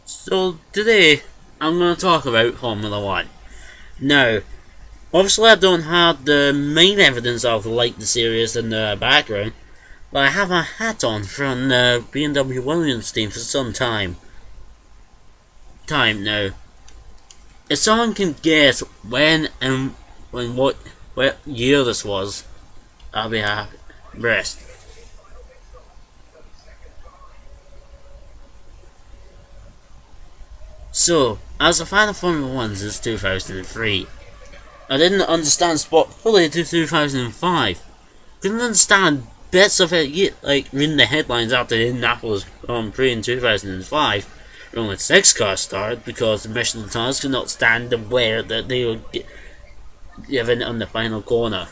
So today I'm going to talk about Formula One. Now, obviously I don't have the main evidence of like the series in the background, but I have a hat on from the BMW Williams team for some time now. If someone can guess when what year this was, I'll be happy. Rest. So, as a fan of Formula One since 2003, I didn't understand sport fully until 2005. Couldn't understand bits of it yet, like reading the headlines after the Indianapolis Grand Prix in 2005. Only 6 cars started because the Michelin tires could not stand the wear that they were given on the final corner.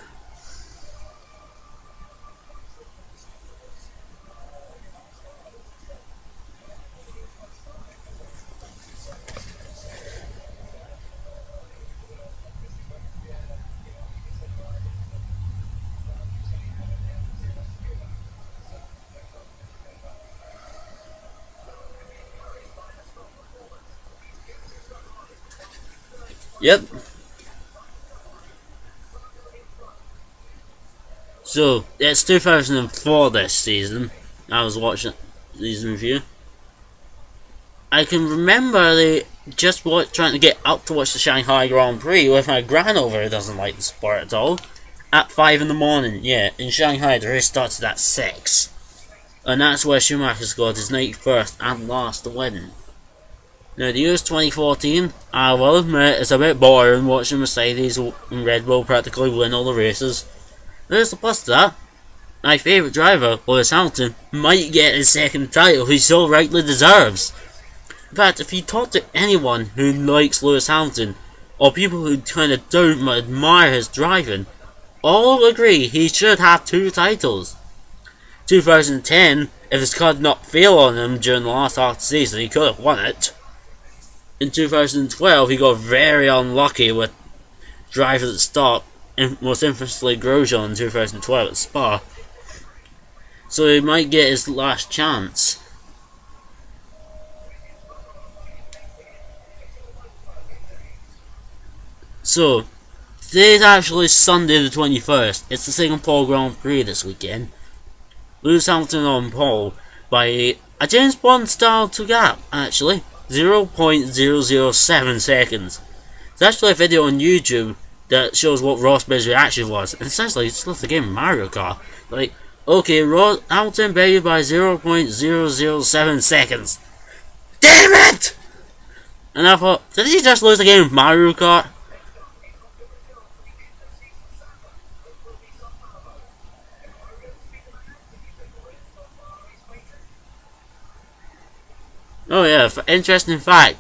Yep. So it's 2004 this season. I was watching season review. I can remember they just trying to get up to watch the Shanghai Grand Prix with my grandmother who doesn't like the sport at all. At 5 in the morning, yeah. In Shanghai, the race started at 6. And that's where Schumacher scored his 91st and last win. Now, the year's 2014, I will admit, it's a bit boring watching Mercedes and Red Bull practically win all the races. There's the plus to that. My favourite driver, Lewis Hamilton, might get his second title he so rightly deserves. In fact, if you talk to anyone who likes Lewis Hamilton, or people who kind of don't admire his driving, all agree he should have 2 titles. 2010, if his car did not fail on him during the last half of the season, he could have won it. In 2012, he got very unlucky with drivers at start, most infamously Grosjean in 2012 at Spa. So he might get his last chance. So, today's actually Sunday the 21st. It's the Singapore Grand Prix this weekend. Lewis Hamilton on pole by a James Bond style to gap, actually. 0.007 seconds. There's actually a video on YouTube that shows what Rosberg's reaction was. And essentially, it's just the game Mario Kart. Like, okay, Hamilton beat by 0.007 seconds. Damn it! And I thought, did he just lose the game of Mario Kart? Oh yeah, interesting fact.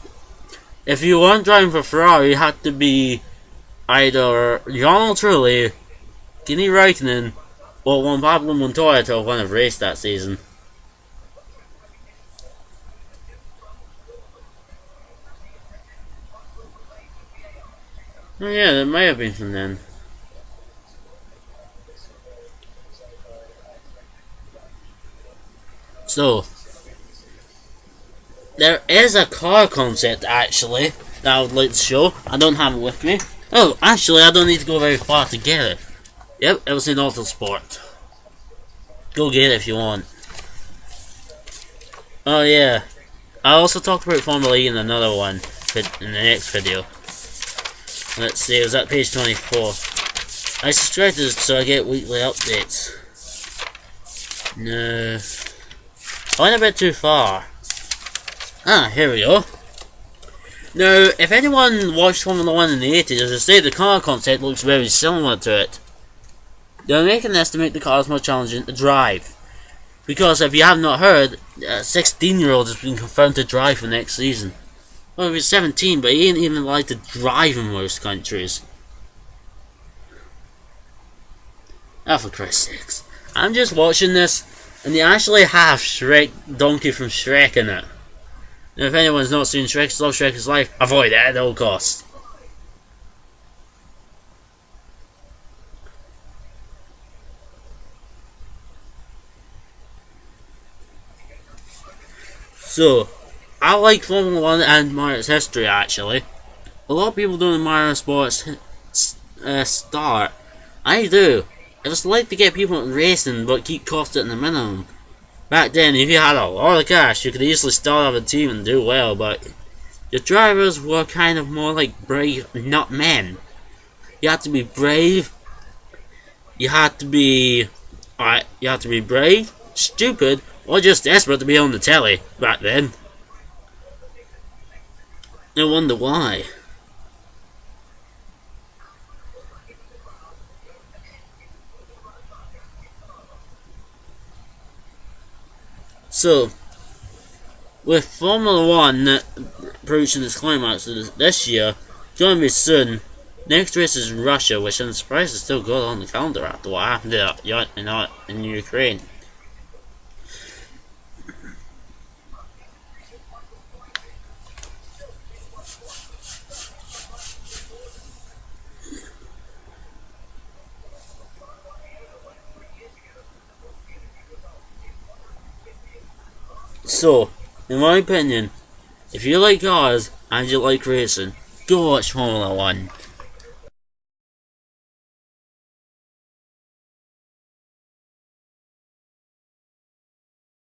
If you weren't driving for Ferrari, you had to be either Ronald Trulli, Kimi Raikkonen, or Juan Pablo Montoya to have won a race that season. Oh yeah, that might have been from then. So, there is a car concept actually that I would like to show. I don't have it with me. Oh, actually, I don't need to go very far to get it. Yep, it was in Autosport. Go get it if you want. Oh yeah, I also talked about Formula E in another one in the next video. Let's see, it was at page 24. I subscribe to this so I get weekly updates. No. I went a bit too far. Ah, here we go. Now, if anyone watched Formula 1 in the 80s, as I say, the car concept looks very similar to it. They're making this to make the cars more challenging to drive. Because if you have not heard, a 16-year-old has been confirmed to drive for next season. Well, he's 17, but he ain't even allowed to drive in most countries. Ah, for Christ's sakes. I'm just watching this, and they actually have Shrek, Donkey from Shrek in it. And if anyone's not seen Shrek, love Shrek is life, avoid it at all costs. So, I like Formula 1 and admire its history, actually. A lot of people don't admire sports start. I do. I just like to get people in racing, but keep costs at the minimum. Back then, if you had a lot of cash, you could easily start up a team and do well, but the drivers were kind of more like brave, not men. You had to be brave. You had to be, you had to be brave, stupid, or just desperate to be on the telly back then. No wonder why. So, with Formula 1 approaching its climax this year, join me soon. Next race is Russia, which I'm surprised is still good on the calendar after what happened in Ukraine. So, in my opinion, if you like cars and you like racing, go watch Formula 1.